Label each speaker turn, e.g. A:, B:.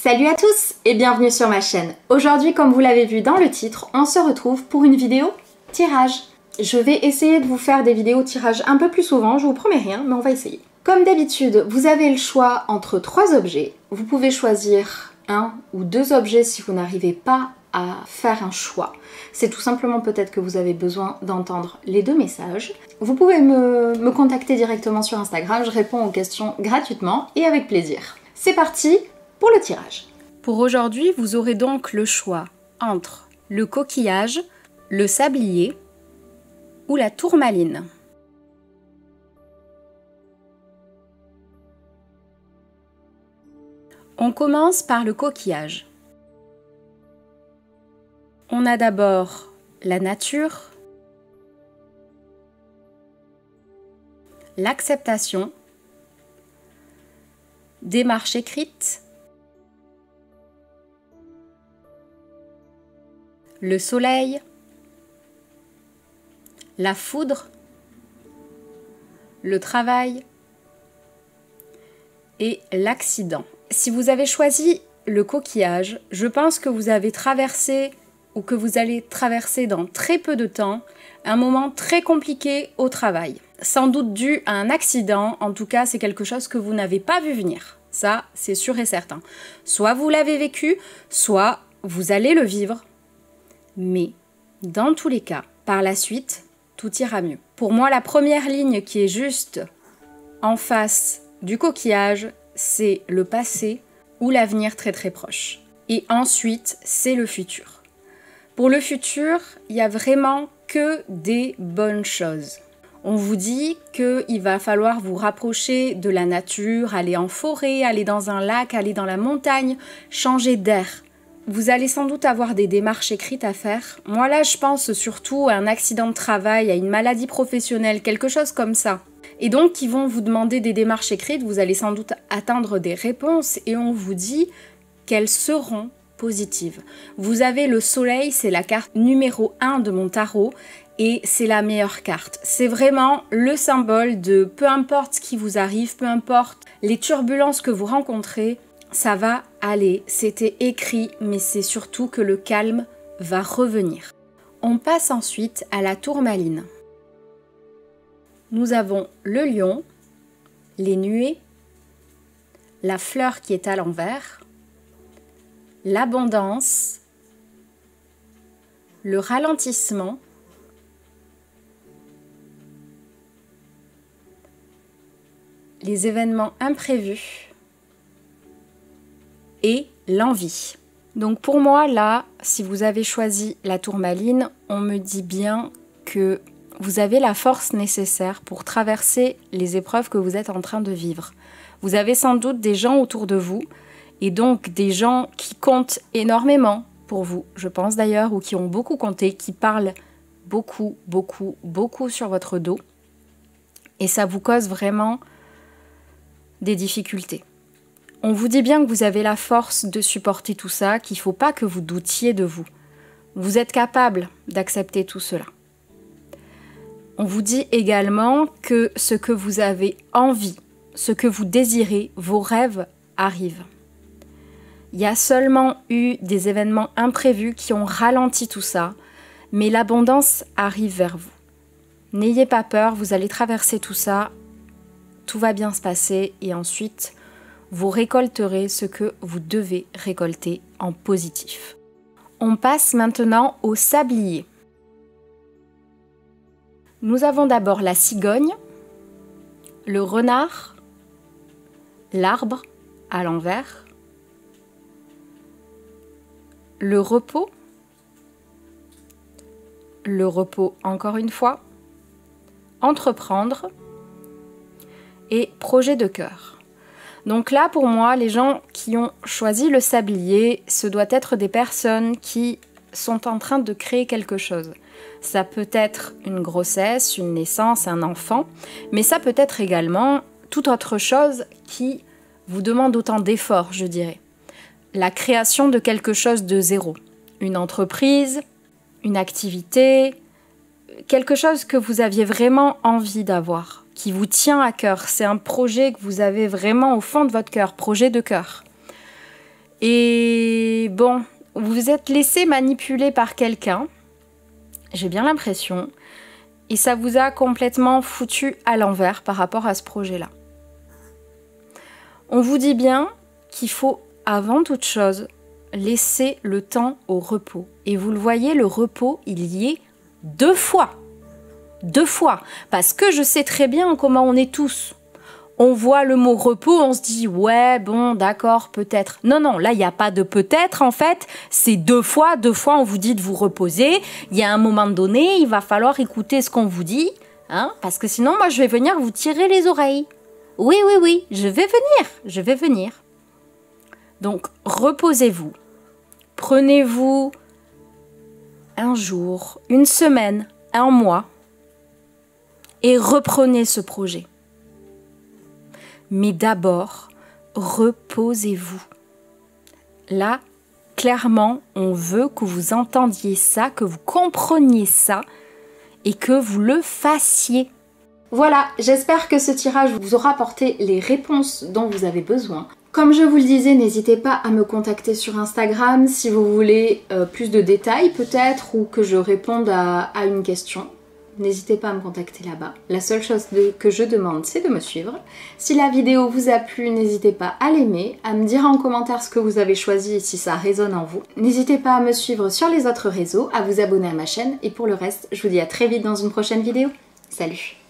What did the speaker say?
A: Salut à tous et bienvenue sur ma chaîne. Aujourd'hui, comme vous l'avez vu dans le titre, on se retrouve pour une vidéo tirage. Je vais essayer de vous faire des vidéos tirage un peu plus souvent, je vous promets rien, mais on va essayer. Comme d'habitude, vous avez le choix entre 3 objets. Vous pouvez choisir 1 ou 2 objets si vous n'arrivez pas à faire un choix. C'est tout simplement peut-être que vous avez besoin d'entendre les 2 messages. Vous pouvez me contacter directement sur Instagram, je réponds aux questions gratuitement et avec plaisir. C'est parti pour le tirage. Pour aujourd'hui, vous aurez donc le choix entre le coquillage, le sablier ou la tourmaline. On commence par le coquillage. On a d'abord la nature, l'acceptation, démarche écrite, le soleil, la foudre, le travail et l'accident. Si vous avez choisi le coquillage, je pense que vous avez traversé ou que vous allez traverser dans très peu de temps un moment très compliqué au travail. Sans doute dû à un accident, en tout cas c'est quelque chose que vous n'avez pas vu venir. Ça, c'est sûr et certain. Soit vous l'avez vécu, soit vous allez le vivre. Mais dans tous les cas, par la suite, tout ira mieux. Pour moi, la première ligne qui est juste en face du coquillage, c'est le passé ou l'avenir très très proche. Et ensuite, c'est le futur. Pour le futur, il n'y a vraiment que des bonnes choses. On vous dit qu'il va falloir vous rapprocher de la nature, aller en forêt, aller dans un lac, aller dans la montagne, changer d'air. Vous allez sans doute avoir des démarches écrites à faire. Moi là, je pense surtout à un accident de travail, à une maladie professionnelle, quelque chose comme ça. Et donc, ils vont vous demander des démarches écrites, vous allez sans doute attendre des réponses et on vous dit qu'elles seront positives. Vous avez le soleil, c'est la carte numéro 1 de mon tarot et c'est la meilleure carte. C'est vraiment le symbole de peu importe ce qui vous arrive, peu importe les turbulences que vous rencontrez, ça va aller, c'était écrit, mais c'est surtout que le calme va revenir. On passe ensuite à la tourmaline. Nous avons le lion, les nuées, la fleur qui est à l'envers, l'abondance, le ralentissement, les événements imprévus, et l'envie. Donc pour moi là, si vous avez choisi la tourmaline, on me dit bien que vous avez la force nécessaire pour traverser les épreuves que vous êtes en train de vivre. Vous avez sans doute des gens autour de vous et donc des gens qui comptent énormément pour vous, je pense d'ailleurs, ou qui ont beaucoup compté, qui parlent beaucoup sur votre dos et ça vous cause vraiment des difficultés. On vous dit bien que vous avez la force de supporter tout ça, qu'il ne faut pas que vous doutiez de vous. Vous êtes capable d'accepter tout cela. On vous dit également que ce que vous avez envie, ce que vous désirez, vos rêves arrivent. Il y a seulement eu des événements imprévus qui ont ralenti tout ça, mais l'abondance arrive vers vous. N'ayez pas peur, vous allez traverser tout ça, tout va bien se passer et ensuite vous récolterez ce que vous devez récolter en positif. On passe maintenant au sablier. Nous avons d'abord la cigogne, le renard, l'arbre à l'envers, le repos encore une fois, entreprendre et projet de cœur. Donc là, pour moi, les gens qui ont choisi le sablier, ce doit être des personnes qui sont en train de créer quelque chose. Ça peut être une grossesse, une naissance, un enfant, mais ça peut être également toute autre chose qui vous demande autant d'efforts, je dirais. La création de quelque chose de zéro. Une entreprise, une activité, quelque chose que vous aviez vraiment envie d'avoir. Qui vous tient à cœur. C'est un projet que vous avez vraiment au fond de votre cœur, projet de cœur. Et bon, vous vous êtes laissé manipuler par quelqu'un, j'ai bien l'impression, et ça vous a complètement foutu à l'envers par rapport à ce projet-là. On vous dit bien qu'il faut, avant toute chose, laisser le temps au repos. Et vous le voyez, le repos, il y est 2 fois. 2 fois. Parce que je sais très bien comment on est tous. On voit le mot repos, on se dit ouais, bon, d'accord, peut-être. Non, non, là, il n'y a pas de peut-être, en fait. C'est 2 fois. 2 fois, on vous dit de vous reposer. Il y a un moment donné, il va falloir écouter ce qu'on vous dit. Hein, parce que sinon, moi, je vais venir vous tirer les oreilles. Oui, oui, oui, je vais venir. Je vais venir. Donc, reposez-vous. Prenez-vous un jour, une semaine, un mois et reprenez ce projet. Mais d'abord, reposez-vous. Là, clairement, on veut que vous entendiez ça, que vous compreniez ça et que vous le fassiez. Voilà, j'espère que ce tirage vous aura apporté les réponses dont vous avez besoin. Comme je vous le disais, n'hésitez pas à me contacter sur Instagram si vous voulez plus de détails peut-être ou que je réponde à une question. N'hésitez pas à me contacter là-bas. La seule chose que je demande, c'est de me suivre. Si la vidéo vous a plu, n'hésitez pas à l'aimer, à me dire en commentaire ce que vous avez choisi et si ça résonne en vous. N'hésitez pas à me suivre sur les autres réseaux, à vous abonner à ma chaîne et pour le reste, je vous dis à très vite dans une prochaine vidéo. Salut!